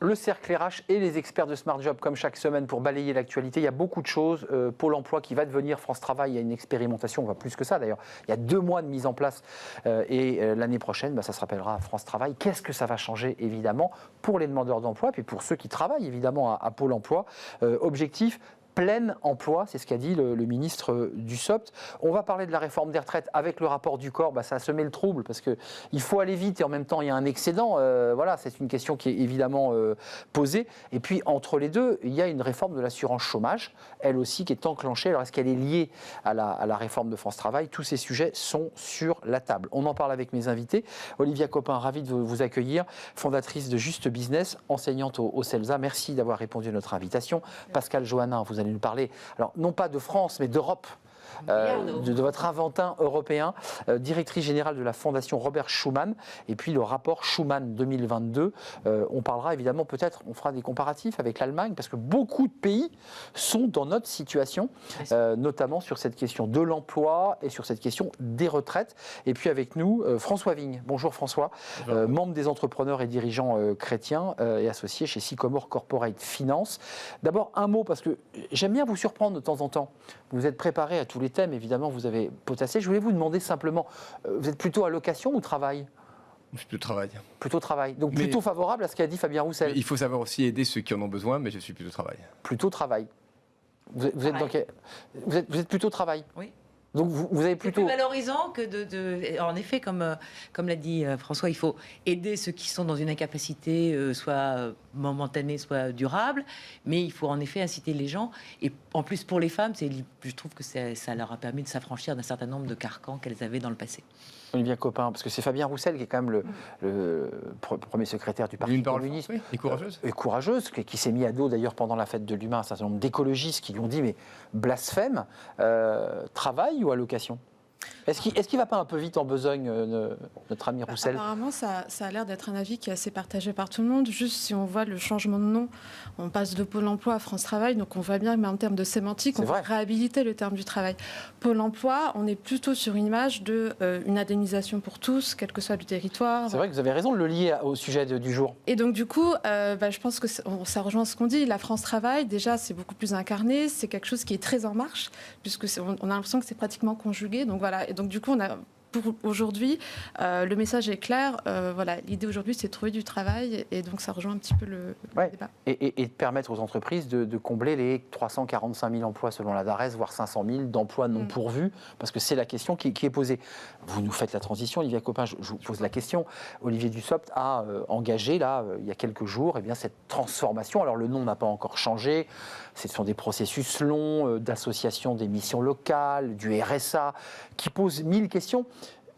Le cercle RH et les experts de Smart Job, comme chaque semaine, pour balayer l'actualité. Il y a beaucoup de choses. Pôle emploi qui va devenir France Travail. Il y a une expérimentation, on va plus que ça d'ailleurs. Il y a 2 mois de mise en place et l'année prochaine, ça se rappellera France Travail. Qu'est-ce que ça va changer, évidemment, pour les demandeurs d'emploi, puis pour ceux qui travaillent, évidemment, à Pôle emploi. Objectif, plein emploi, c'est ce qu'a dit le ministre Dussopt. On va parler de la réforme des retraites avec le rapport du corps. Ça a semé le trouble parce qu'il faut aller vite et en même temps il y a un excédent. Voilà, c'est une question qui est évidemment posée. Et puis entre les deux, il y a une réforme de l'assurance chômage, elle aussi qui est enclenchée. Alors est-ce qu'elle est liée à la réforme de France Travail? Tous ces sujets sont sur la table. On en parle avec mes invités. Olivia Copin, ravie de vous accueillir, fondatrice de Juste Business, enseignante au CELSA. Merci d'avoir répondu à notre invitation. Pascal Johannin, vous allez nous parler, alors non pas de France, mais d'Europe, de votre inventin européen, directrice générale de la Fondation Robert Schuman, et puis le rapport Schuman 2022. On parlera évidemment, peut-être, on fera des comparatifs avec l'Allemagne, parce que beaucoup de pays sont dans notre situation, notamment sur cette question de l'emploi et sur cette question des retraites. Et puis avec nous, François Vigne. Bonjour François, membre des entrepreneurs et dirigeants chrétiens et associé chez Sycomore Corporate Finance. D'abord, un mot, parce que j'aime bien vous surprendre de temps en temps. Vous êtes préparé à tous les thèmes, évidemment, vous avez potassé. Je voulais vous demander simplement, vous êtes plutôt à location ou travail? Je suis plutôt travail. Plutôt travail. Donc plutôt favorable à ce qu'a dit Fabien Roussel. Il faut savoir aussi aider ceux qui en ont besoin, mais je suis plutôt travail. Plutôt travail. Vous êtes plutôt travail? Oui. Donc vous avez plutôt... C'est plus valorisant que En effet, comme l'a dit François, il faut aider ceux qui sont dans une incapacité, soit momentanée, soit durable, mais il faut en effet inciter les gens. Et en plus, pour les femmes, je trouve que ça leur a permis de s'affranchir d'un certain nombre de carcans qu'elles avaient dans le passé. Olivia Copin, parce que c'est Fabien Roussel qui est quand même le premier secrétaire du Parti communiste. Oui, et courageuse. Et courageuse, qui s'est mis à dos d'ailleurs pendant la fête de l'humain un certain nombre d'écologistes qui lui ont dit mais blasphème, travail ou allocation? Est-ce qu'il ne va pas un peu vite en besogne, notre ami Roussel? Apparemment, ça a l'air d'être un avis qui est assez partagé par tout le monde. Juste si on voit le changement de nom, on passe de Pôle emploi à France Travail, donc on voit bien que en termes de sémantique, on va réhabiliter le terme du travail. Pôle emploi, on est plutôt sur une image d'une indemnisation pour tous, quel que soit le territoire. C'est vrai que vous avez raison de le lier au sujet du jour. Et donc du coup, je pense que ça rejoint ce qu'on dit. La France Travail, déjà, c'est beaucoup plus incarné, c'est quelque chose qui est très en marche, puisque on a l'impression que c'est pratiquement conjugué. Donc voilà. Et donc du coup, pour aujourd'hui, le message est clair. L'idée aujourd'hui, c'est de trouver du travail, et donc ça rejoint un petit peu le débat. Et de permettre aux entreprises de combler les 345 000 emplois selon la DARES, voire 500 000 d'emplois non pourvus, parce que c'est la question qui est posée. Vous nous faites la transition, Olivia Copin, je vous pose la question. Olivier Dussopt a engagé, là, il y a quelques jours, cette transformation. Alors le nom n'a pas encore changé, ce sont des processus longs d'association des missions locales, du RSA, qui posent 1000 questions.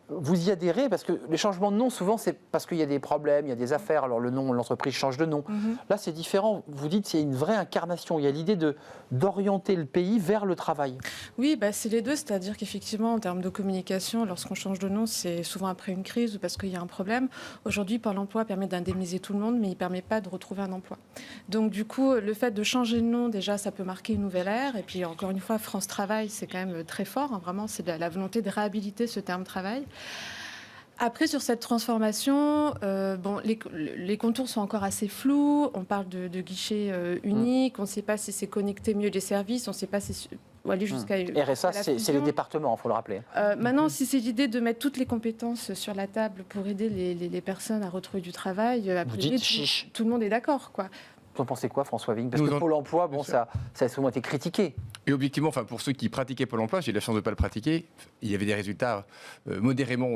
Vous y adhérez? Parce que les changements de nom, souvent, c'est parce qu'il y a des problèmes, il y a des affaires, alors l'entreprise change de nom. Là, c'est différent. Vous dites qu'il y a une vraie incarnation. Il y a l'idée d'orienter le pays vers le travail. Oui, c'est les deux. C'est-à-dire qu'effectivement, en termes de communication, lorsqu'on change de nom, c'est souvent après une crise ou parce qu'il y a un problème. Aujourd'hui, Pôle emploi permet d'indemniser tout le monde, mais il ne permet pas de retrouver un emploi. Donc, du coup, le fait de changer de nom, déjà, ça peut marquer une nouvelle ère. Et puis, encore une fois, France Travail, c'est quand même très fort. Vraiment, c'est la volonté de réhabiliter ce terme travail. Après, sur cette transformation, les contours sont encore assez flous. On parle de guichet unique. On ne sait pas si c'est connecter mieux les services. On ne sait pas si aller jusqu'à... RSA, c'est les départements, il faut le rappeler. Maintenant, si c'est l'idée de mettre toutes les compétences sur la table pour aider les personnes à retrouver du travail, après, tout le monde est d'accord, quoi. Vous en pensez quoi, François Vigne? Parce que Pôle emploi, ça a souvent été critiqué. Et objectivement, pour ceux qui pratiquaient Pôle emploi, j'ai eu la chance de ne pas le pratiquer, il y avait des résultats modérément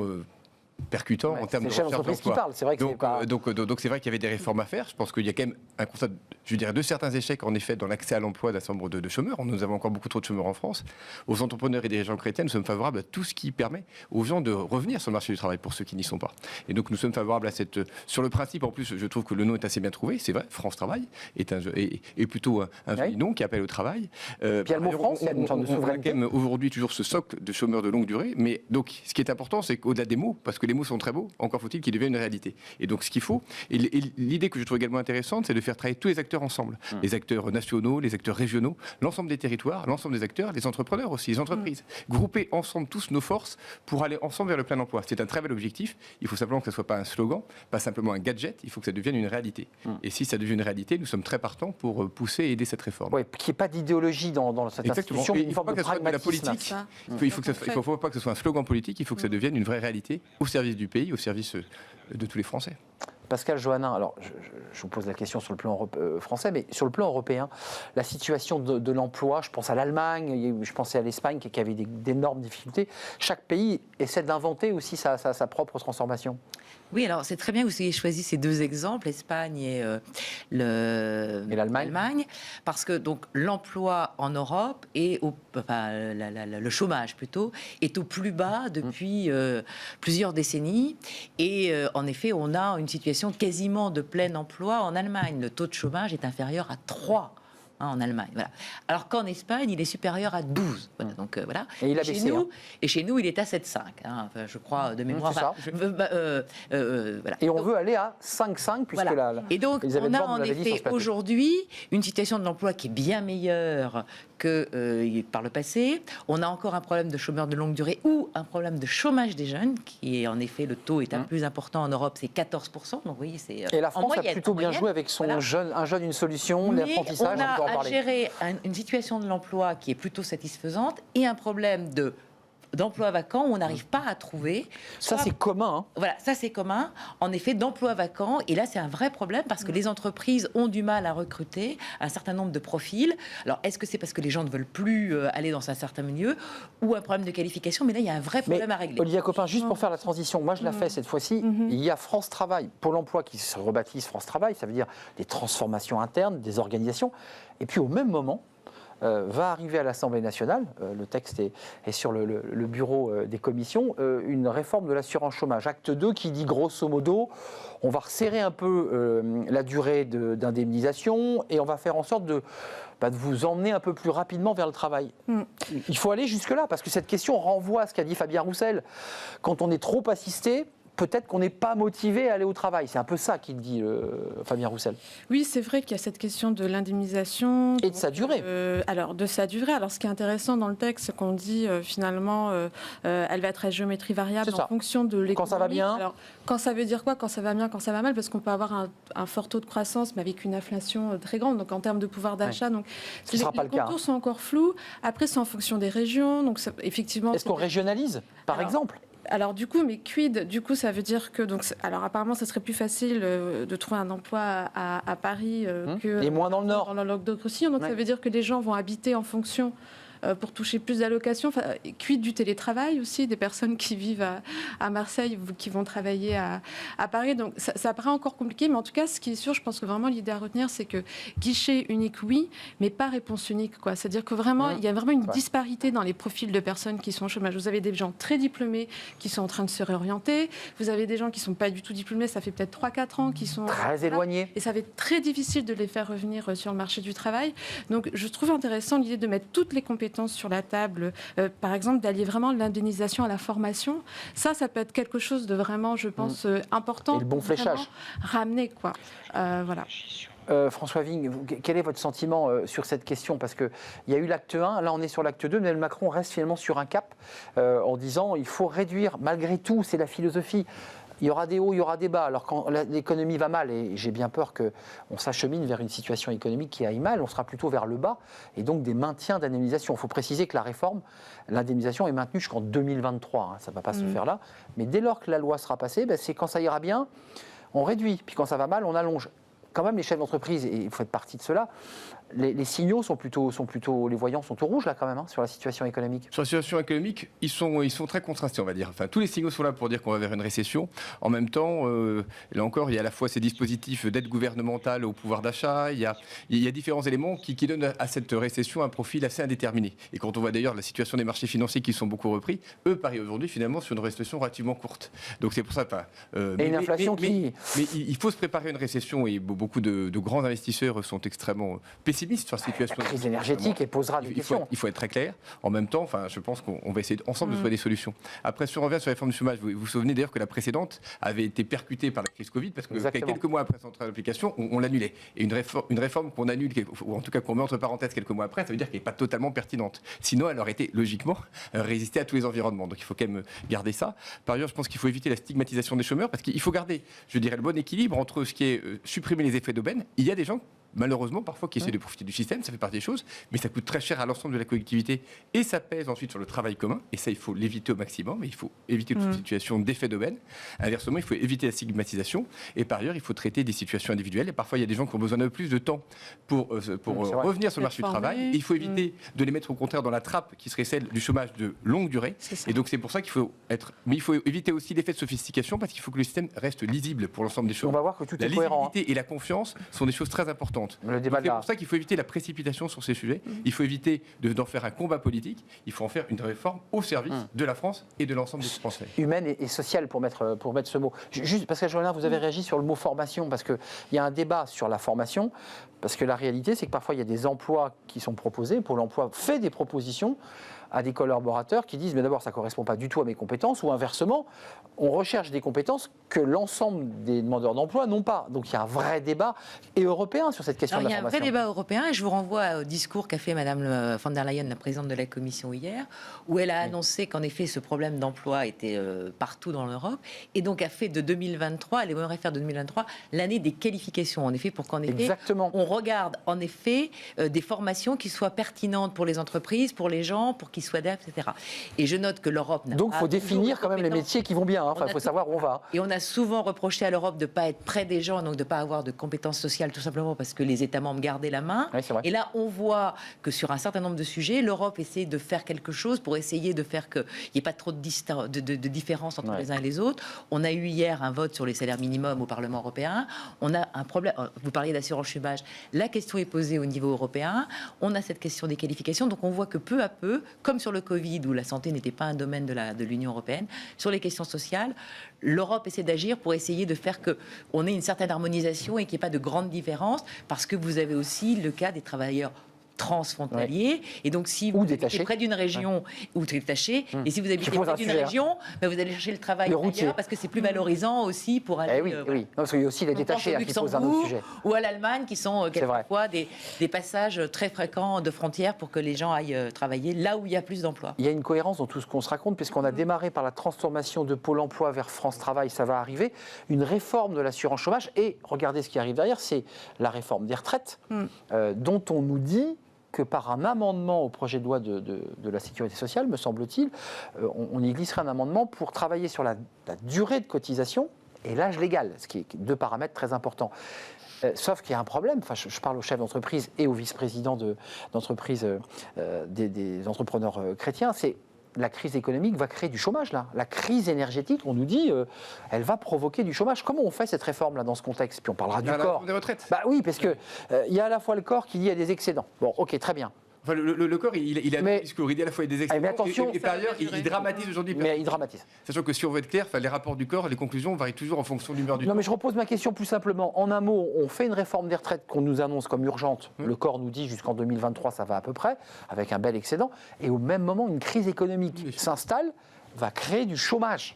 percutant en termes de recherche d'emploi. C'est vrai que donc c'est vrai qu'il y avait des réformes à faire. Je pense qu'il y a quand même un constat, je dirais, de certains échecs en effet dans l'accès à l'emploi d'un certain nombre de chômeurs. Nous avons encore beaucoup trop de chômeurs en France. Aux entrepreneurs et dirigeants chrétiens, nous sommes favorables à tout ce qui permet aux gens de revenir sur le marché du travail pour ceux qui n'y sont pas. Et donc nous sommes favorables à cette... Sur le principe, en plus, je trouve que le nom est assez bien trouvé. C'est vrai, France Travail est plutôt un joli nom qui appelle au travail. Puis il y a le mot France, il y a une sorte de souveraineté. On a quand même aujourd'hui toujours ce socle de chômeurs de longue durée. Mais donc, ce qui est important, c'est qu'au-delà des mots, parce que les mots sont très beaux, encore faut-il qu'ils deviennent une réalité. Et donc ce qu'il faut, et l'idée que je trouve également intéressante, c'est de faire travailler tous les acteurs ensemble. Les acteurs nationaux, les acteurs régionaux, l'ensemble des territoires, l'ensemble des acteurs, les entrepreneurs aussi, les entreprises. Grouper ensemble tous nos forces pour aller ensemble vers le plein emploi. C'est un très bel objectif. Il faut simplement que ce ne soit pas un slogan, pas simplement un gadget, il faut que ça devienne une réalité. Et si ça devient une réalité, nous sommes très partants pour pousser et aider cette réforme. Ouais, qu'il n'y ait pas d'idéologie dans cette institution, Et une forme de soit de la pragmatisme. politique. Il ne faut pas que ce soit un slogan politique, il faut que ça devienne une vraie réalité au service du pays, au service de tous les Français. Pascal Johannin, alors je vous pose la question sur le plan français, mais sur le plan européen, la situation de l'emploi, je pense à l'Allemagne, je pensais à l'Espagne qui avait d'énormes difficultés. Chaque pays essaie d'inventer aussi sa propre transformation. Oui, alors c'est très bien que vous ayez choisi ces deux exemples, l'Espagne et l'Allemagne, parce que donc l'emploi en Europe est le chômage plutôt est au plus bas depuis plusieurs décennies, et en effet on a une situation quasiment de plein emploi en Allemagne. Le taux de chômage est inférieur à 3. En Allemagne, voilà. Alors qu'en Espagne, il est supérieur à 12. Voilà, donc voilà. Et il a baissé. Et chez nous, il est à 7,5. Enfin, je crois de mémoire. C'est ça. Voilà. Et on veut aller à 5,5 puisque voilà. Et donc, on a en effet aujourd'hui une situation de l'emploi qui est bien meilleure que par le passé. On a encore un problème de chômeurs de longue durée ou un problème de chômage des jeunes, qui est en effet, le taux est un peu plus important en Europe, c'est 14%. Donc vous voyez, c'est et la France moyenne, a plutôt bien joué avec son un jeune, une solution, l'apprentissage. On a à gérer une situation de l'emploi qui est plutôt satisfaisante et un problème d'emploi vacant où on n'arrive pas à trouver. Ça, c'est commun. Hein. Voilà, ça c'est commun. En effet, d'emploi vacant. Et là, c'est un vrai problème parce que les entreprises ont du mal à recruter un certain nombre de profils. Alors, est-ce que c'est parce que les gens ne veulent plus aller dans un certain milieu ou un problème de qualification? Mais là, il y a un vrai problème à régler. Olivia Copin, juste pour faire la transition, moi je la fais cette fois-ci. Il y a France Travail, Pôle emploi qui se rebaptise France Travail, ça veut dire des transformations internes, des organisations. Et puis au même moment, va arriver à l'Assemblée nationale, le texte est sur le bureau des commissions, une réforme de l'assurance chômage, acte 2, qui dit grosso modo, on va resserrer un peu la durée d'indemnisation et on va faire en sorte de vous emmener un peu plus rapidement vers le travail. Il faut aller jusque-là, parce que cette question renvoie à ce qu'a dit Fabien Roussel. Quand on est trop assisté, peut-être qu'on n'est pas motivé à aller au travail. C'est un peu ça qu'il dit, Fabien Roussel. Oui, c'est vrai qu'il y a cette question de l'indemnisation. Et de sa durée. Alors, de sa durée. Alors, ce qui est intéressant dans le texte, c'est qu'on dit, finalement, elle va être à géométrie variable en fonction de l'économie. Quand ça va bien. Alors, quand ça veut dire quoi? Quand ça va bien, quand ça va mal? Parce qu'on peut avoir un fort taux de croissance, mais avec une inflation très grande. Donc, en termes de pouvoir d'achat, donc, les contours sont encore flous. Après, c'est en fonction des régions. Donc, effectivement... Est-ce qu'on régionalise, par exemple? Alors du coup, mais quid? Du coup, ça veut dire que alors apparemment, ça serait plus facile de trouver un emploi à Paris que et moins dans le Nord. Dans le Languedoc-Roussillon. Donc ça veut dire que les gens vont habiter en fonction pour toucher plus d'allocations. Enfin, quid du télétravail aussi, des personnes qui vivent à Marseille ou qui vont travailler à Paris. Donc ça paraît encore compliqué, mais en tout cas, ce qui est sûr, je pense que vraiment l'idée à retenir, c'est que guichet unique, oui, mais pas réponse unique, quoi. C'est-à-dire que vraiment, il y a vraiment une disparité dans les profils de personnes qui sont au chômage. Vous avez des gens très diplômés qui sont en train de se réorienter. Vous avez des gens qui ne sont pas du tout diplômés, ça fait peut-être 3-4 ans, qui sont très éloignés. Et ça va être très difficile de les faire revenir sur le marché du travail. Donc je trouve intéressant l'idée de mettre toutes les compétences sur la table, par exemple d'allier vraiment l'indemnisation à la formation. Ça peut être quelque chose de vraiment, je pense, important. Et le bon fléchage. Ramener, quoi. Voilà. François Vigne, quel est votre sentiment sur cette question? Parce qu'il y a eu l'acte 1, là on est sur l'acte 2, Emmanuel Macron reste finalement sur un cap en disant il faut réduire, malgré tout, c'est la philosophie. Il y aura des hauts, il y aura des bas. Alors quand l'économie va mal, et j'ai bien peur qu'on s'achemine vers une situation économique qui aille mal, on sera plutôt vers le bas, et donc des maintiens d'indemnisation. Il faut préciser que la réforme, l'indemnisation est maintenue jusqu'en 2023, hein, ça ne va pas se faire là. Mais dès lors que la loi sera passée, c'est quand ça ira bien, on réduit, puis quand ça va mal, on allonge. Quand même, les chefs d'entreprise, et vous faites partie de cela, les signaux sont plutôt, les voyants sont au rouge là quand même, hein, sur la situation économique. Sur la situation économique, ils sont très contrastés, on va dire. Enfin, tous les signaux sont là pour dire qu'on va vers une récession. En même temps, là encore, il y a à la fois ces dispositifs d'aide gouvernementale au pouvoir d'achat, il y a différents éléments qui donnent à cette récession un profil assez indéterminé. Et quand on voit d'ailleurs la situation des marchés financiers qui sont beaucoup repris, eux parient aujourd'hui finalement sur une récession relativement courte. Donc c'est pour ça. Et une inflation mais il faut se préparer à une récession et beaucoup de grands investisseurs sont extrêmement pessimistes pessimiste sur la situation. La crise énergétique, elle posera des questions. Il faut être très clair. En même temps, je pense qu'on va essayer ensemble de trouver des solutions. Après, si on revient sur la réforme du chômage, vous vous souvenez d'ailleurs que la précédente avait été percutée par la crise Covid, parce que quelques mois après son entrée en application, on l'annulait. Et une réforme qu'on annule, ou en tout cas qu'on met entre parenthèses quelques mois après, ça veut dire qu'elle n'est pas totalement pertinente. Sinon, elle aurait été logiquement résister à tous les environnements. Donc il faut quand même garder ça. Par ailleurs, je pense qu'il faut éviter la stigmatisation des chômeurs, parce qu'il faut garder, je dirais, le bon équilibre entre ce qui est supprimer les effets d'aubaine. Il y a des gens, malheureusement, parfois, qui essaient de profiter du système, ça fait partie des choses, mais ça coûte très cher à l'ensemble de la collectivité et ça pèse ensuite sur le travail commun, et ça, il faut l'éviter au maximum, il faut éviter toute situation d'effet d'aubaine. Inversement, il faut éviter la stigmatisation, et par ailleurs, il faut traiter des situations individuelles, et parfois, il y a des gens qui ont besoin de plus de temps pour revenir sur le marché du travail, et il faut éviter de les mettre au contraire dans la trappe qui serait celle du chômage de longue durée, et donc c'est pour ça qu'il faut mais il faut éviter aussi l'effet de sophistication, parce qu'il faut que le système reste lisible pour l'ensemble des choses. On va voir que tout la est cohérent. La lisibilité et la confiance sont des choses très importantes. C'est pour ça qu'il faut éviter la précipitation sur ces sujets. Il faut éviter d'en faire un combat politique. Il faut en faire une réforme au service de la France et de l'ensemble des Français. Humaine et sociale, pour mettre ce mot. Juste, Pascal Jolin, vous avez réagi sur le mot formation, parce qu'il y a un débat sur la formation, parce que la réalité, c'est que parfois, il y a des emplois qui sont proposés. Pôle emploi fait des propositions à des collaborateurs qui disent mais d'abord ça ne correspond pas du tout à mes compétences, ou inversement, on recherche des compétences que l'ensemble des demandeurs d'emploi n'ont pas. Donc il y a un vrai débat et européen sur cette question de la formation. Il y a un vrai débat européen, et je vous renvoie au discours qu'a fait Madame von der Leyen, la présidente de la Commission hier, où elle a annoncé qu'en effet ce problème d'emploi était partout dans l'Europe, et donc a fait de 2023, elle aimerait faire de 2023 l'année des qualifications, en effet, pour qu'en effet on regarde en effet des formations qui soient pertinentes pour les entreprises, pour les gens, pour qu'ils soient adaptés, etc. Et je note que l'Europe n'a donc il faut définir quand même les métiers qui vont bien, il faut savoir où on va. Et on a souvent reproché à l'Europe de ne pas être près des gens, donc de ne pas avoir de compétences sociales, tout simplement parce que les États membres gardaient la main. Oui, et là, on voit que sur un certain nombre de sujets, l'Europe essaie de faire quelque chose pour essayer de faire qu'il n'y ait pas trop de différence entre les uns et les autres. On a eu hier un vote sur les salaires minimums au Parlement européen. On a un problème, vous parliez d'assurance chômage, la question est posée au niveau européen. On a cette question des qualifications, donc on voit que peu à peu, comme sur le Covid, où la santé n'était pas un domaine de l'Union européenne, sur les questions sociales, l'Europe essaie d'agir pour essayer de faire qu'on ait une certaine harmonisation et qu'il n'y ait pas de grandes différences, parce que vous avez aussi le cas des travailleurs transfrontaliers, et donc si vous habitez près d'une région ou détaché, et si vous habitez près d'une région, vous allez chercher le travail ailleurs, parce que c'est plus valorisant aussi pour aller oui. Non, parce qu'il y a aussi les détachés qui posent un autre sujet. Ou à l'Allemagne, qui sont quelquefois des passages très fréquents de frontières pour que les gens aillent travailler là où il y a plus d'emplois. Il y a une cohérence dans tout ce qu'on se raconte, puisqu'on a démarré par la transformation de Pôle emploi vers France Travail, ça va arriver, une réforme de l'assurance chômage, et regardez ce qui arrive derrière, c'est la réforme des retraites, dont on nous dit que par un amendement au projet de loi de la sécurité sociale, me semble-t-il, on y glisserait un amendement pour travailler sur la durée de cotisation et l'âge légal, ce qui est deux paramètres très importants. Sauf qu'il y a un problème, je parle aux chefs d'entreprise et aux vice-présidents d'entreprise des entrepreneurs chrétiens, c'est la crise économique va créer du chômage, là. La crise énergétique, on nous dit, elle va provoquer du chômage. Comment on fait cette réforme-là dans ce contexte? Puis on parlera du corps. Des retraites. Bah oui, parce que il y a à la fois le corps qui dit qu'il y a des excédents. Bon, ok, très bien. Enfin, le corps, il a un discours, il dit à la fois il y a des excédents, mais attention, et par ailleurs, il dramatise aujourd'hui. Mais il dramatise. Sachant que si on veut être clair, les rapports du corps, les conclusions varient toujours en fonction de l'humeur du temps. Non, mais je repose ma question plus simplement. En un mot, on fait une réforme des retraites qu'on nous annonce comme urgente. Le corps nous dit jusqu'en 2023, ça va à peu près, avec un bel excédent. Et au même moment, une crise économique s'installe, va créer du chômage.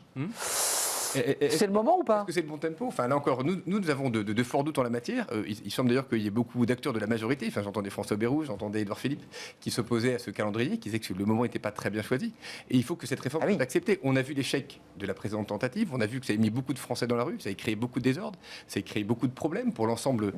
C'est le moment ou pas? Est-ce que c'est le bon tempo? Enfin, là encore, nous avons de forts doutes en la matière. Il semble d'ailleurs qu'il y ait beaucoup d'acteurs de la majorité. Enfin, j'entendais François Bayrou, j'entendais Édouard Philippe, qui s'opposaient à ce calendrier, qui disaient que le moment n'était pas très bien choisi. Et il faut que cette réforme soit acceptée. On a vu l'échec de la précédente tentative. On a vu que ça a mis beaucoup de Français dans la rue, ça a créé beaucoup de désordre, ça a créé beaucoup de problèmes pour l'ensemble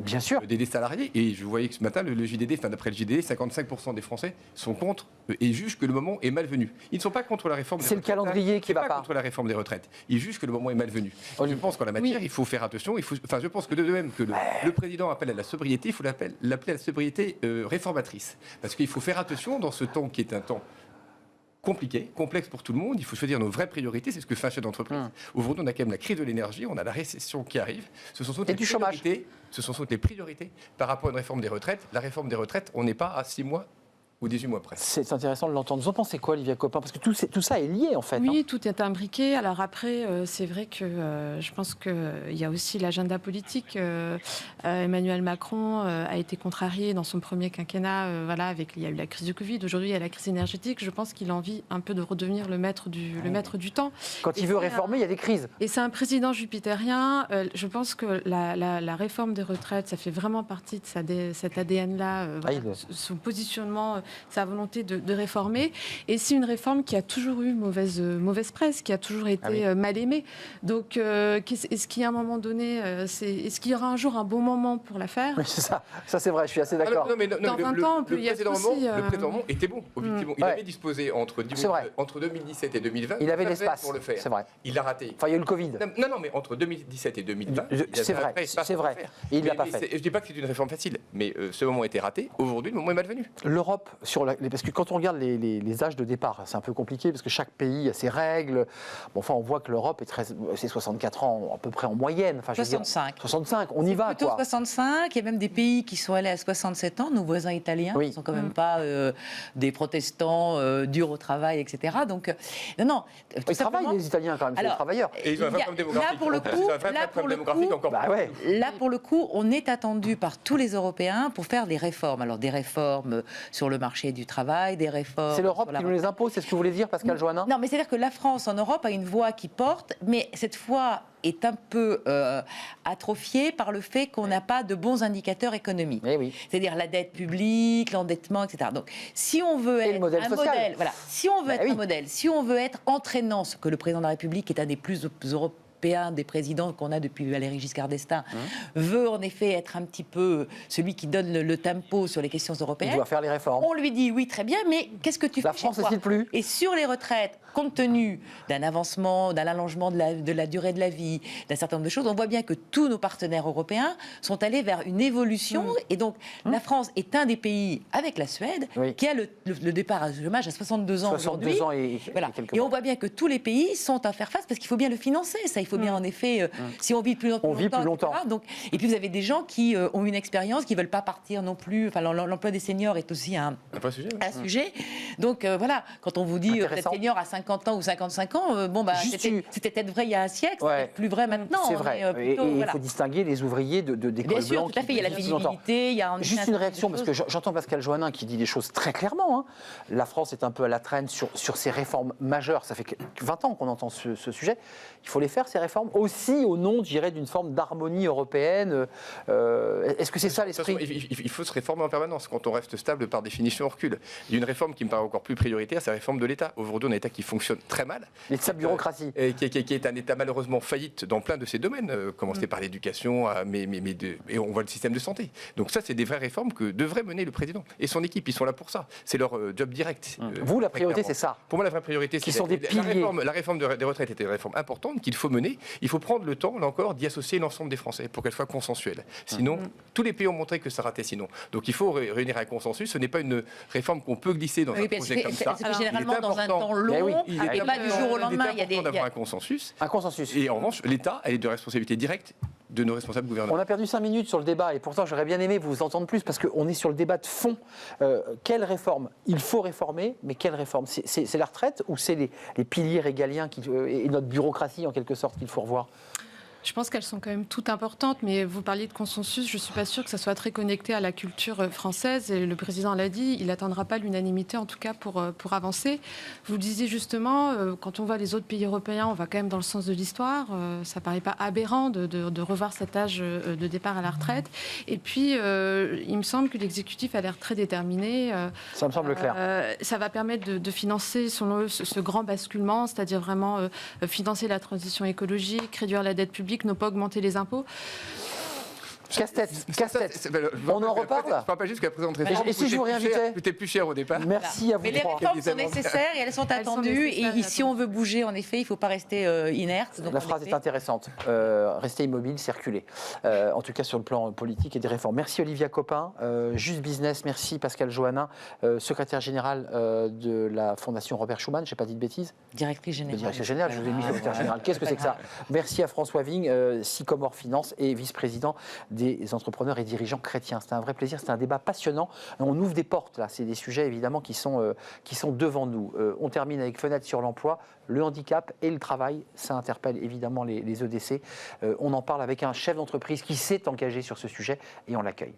des salariés. Et je voyais que ce matin, le JDD, d'après le JDD, 55% des Français sont contre et jugent que le moment est malvenu. Ils ne sont pas contre la réforme des retraites. C'est le calendrier qui va pas. Contre la réforme des retraites. Ils jugent que le moment est malvenu. Je pense qu'en la matière, il faut faire attention. Je pense que de même que le président appelle à la sobriété, il faut l'appeler à la sobriété réformatrice. Parce qu'il faut faire attention dans ce temps qui est un temps compliqué, complexe pour tout le monde. Il faut choisir nos vraies priorités. C'est ce que fait un chef d'entreprise. Aujourd'hui, on a quand même la crise de l'énergie, on a la récession qui arrive. Ce sont toutes les priorités par rapport à une réforme des retraites. La réforme des retraites, on n'est pas à 6 mois ou 18 mois près. C'est intéressant de l'entendre. Vous en pensez quoi, Olivia Copin? Parce que tout ça est lié, en fait. Oui, hein. tout est imbriqué. Alors après, c'est vrai que je pense qu'il y a aussi l'agenda politique. Emmanuel Macron a été contrarié dans son premier quinquennat. Voilà, il y a eu la crise du Covid. Aujourd'hui, il y a la crise énergétique. Je pense qu'il a envie un peu de redevenir le maître du temps. Quand il veut réformer, il y a des crises. Et c'est un président jupitérien. Je pense que la réforme des retraites, ça fait vraiment partie de cet ADN-là. Son positionnement, sa volonté de réformer. Et c'est une réforme qui a toujours eu mauvaise presse, qui a toujours été mal aimée. Donc, est-ce qu'il y a un moment donné, est-ce qu'il y aura un jour un bon moment pour la faire? Oui, c'est ça. Ça, c'est vrai, je suis assez d'accord. Dans 20 ans, on peut y être aussi... Le précédent moment était bon, objectivement. Il avait disposé entre 2017 et 2020 il avait l'espace pour le faire. C'est vrai. Il l'a raté. Enfin, il y a eu le Covid. Non, mais entre 2017 et 2020, c'est vrai. Et il ne l'a pas fait. Je ne dis pas que c'est une réforme facile, mais ce moment était raté. Aujourd'hui, le moment est malvenu. L'Europe, parce que quand on regarde les âges de départ, c'est un peu compliqué, parce que chaque pays a ses règles. Bon, enfin, on voit que l'Europe c'est 64 ans à peu près en moyenne. Enfin, 65. 65, on y va, plutôt quoi. 65, il y a même des pays qui sont allés à 67 ans, nos voisins italiens, qui ne sont quand même pas des protestants durs au travail, etc. Donc, non. Ils travaillent, les Italiens, quand même, c'est des travailleurs. Et ils ont un vrai problème démographique. Là, pour le coup, on est attendu par tous les Européens pour faire des réformes. Alors, des réformes sur le marché du travail, des réformes... C'est l'Europe qui nous les impose, c'est ce que vous voulez dire, Pascal Joannin? Non, mais c'est-à-dire que la France, en Europe, a une voix qui porte, mais cette fois est un peu atrophiée par le fait qu'on n'a pas de bons indicateurs économiques. C'est-à-dire la dette publique, l'endettement, etc. Donc, si on veut être un modèle, voilà, si on veut être un modèle, si on veut être entraînant, ce que le président de la République est un des plus européens, des présidents qu'on a depuis Valéry Giscard d'Estaing, veut en effet être un petit peu celui qui donne le tempo sur les questions européennes. Il doit faire les réformes. On lui dit oui, très bien, mais qu'est-ce que tu fais? La France ne cite plus. Et sur les retraites, compte tenu d'un avancement, d'un allongement de la durée de la vie, d'un certain nombre de choses, on voit bien que tous nos partenaires européens sont allés vers une évolution. Et donc, la France est un des pays, avec la Suède, qui a le départ à chômage à 62 ans aujourd'hui. 62 ans et voilà. Et on voit bien que tous les pays sont à faire face parce qu'il faut bien le financer. Ça, il faut bien, en effet, si on vit plus longtemps. Etc. Donc, et puis, vous avez des gens qui ont une expérience, qui ne veulent pas partir non plus. Enfin, l'emploi des seniors est aussi un sujet. Donc, voilà, quand on vous dit être senior à 50 ans ou 55 ans, c'était peut-être vrai il y a un siècle, c'est peut-être plus vrai maintenant. C'est vrai. Il faut distinguer les ouvriers des bien cols sûr, blancs. tout à fait. Il y a la visibilité, il y a juste une réaction, parce que j'entends Pascal Joannin qui dit les choses très clairement. Hein. La France est un peu à la traîne sur ces réformes majeures. Ça fait 20 ans qu'on entend ce sujet. Il faut les faire, ces réformes, aussi au nom, je dirais, d'une forme d'harmonie européenne. Est-ce que c'est ça l'esprit? Il faut se réformer en permanence. Quand on reste stable, par définition, on recule. Il y a une réforme qui me paraît encore plus prioritaire, c'est la réforme de l'État. Aujourd'hui, on a un État qui fonctionne très mal. L'État bureaucratie. Qui est un État malheureusement faillite dans plein de ces domaines, commencer par l'éducation, et on voit le système de santé. Donc ça, c'est des vraies réformes que devrait mener le président et son équipe. Ils sont là pour ça. C'est leur job direct. Vous, la priorité, c'est ça? Pour moi, la vraie priorité, c'est la réforme des retraites était une réforme importante qu'il faut mener. Il faut prendre le temps, là encore, d'y associer l'ensemble des Français pour qu'elle soit consensuelle. Sinon, tous les pays ont montré que ça ratait sinon. Donc il faut réunir un consensus. Ce n'est pas une réforme qu'on peut glisser dans un projet comme ça. Généralement, dans un temps long, et pas du jour au lendemain. Il est important d'avoir un consensus. Un consensus. Et en revanche, l'État, elle est de responsabilité directe de nos responsables gouvernementaux. On a perdu 5 minutes sur le débat et pourtant j'aurais bien aimé vous entendre plus parce qu'on est sur le débat de fond. Quelle réforme? Il faut réformer, mais quelle réforme? C'est la retraite ou c'est les piliers régaliens et notre bureaucratie en quelque sorte qu'il faut revoir? Je pense qu'elles sont quand même toutes importantes, mais vous parliez de consensus, je ne suis pas sûre que ça soit très connecté à la culture française, et le président l'a dit, il n'attendra pas l'unanimité en tout cas pour avancer. Vous le disiez justement, quand on voit les autres pays européens, on va quand même dans le sens de l'histoire, ça ne paraît pas aberrant de revoir cet âge de départ à la retraite, et puis il me semble que l'exécutif a l'air très déterminé. Ça me semble clair. Ça va permettre de financer ce grand basculement, c'est-à-dire vraiment financer la transition écologique, réduire la dette publique, ne pas augmenter les impôts. Casse-tête. On en reparle. Je ne parle pas juste qu'à présent. Et si je vous réinvitais? C'était plus cher au départ. Merci à vous. Mais les réformes sont nécessaires et elles sont attendues. Et si on veut bouger, en effet, il ne faut pas rester inerte. La phrase est intéressante. Rester immobile, circuler. En tout cas, sur le plan politique et des réformes. Merci Olivia Copin. Juste Business, merci Pascal Joannin, secrétaire général de la Fondation Robert Schuman. Je n'ai pas dit de bêtises. Directrice générale. Directrice générale, je vous ai mis secrétaire général. Qu'est-ce que c'est que ça? Merci à François Wing, Sycomore Finance et vice-président des entrepreneurs et dirigeants chrétiens. C'était un vrai plaisir, c'était un débat passionnant. On ouvre des portes là, c'est des sujets évidemment qui sont devant nous. On termine avec Fenêtre sur l'emploi, le handicap et le travail, ça interpelle évidemment les EDC. On en parle avec un chef d'entreprise qui s'est engagé sur ce sujet et on l'accueille.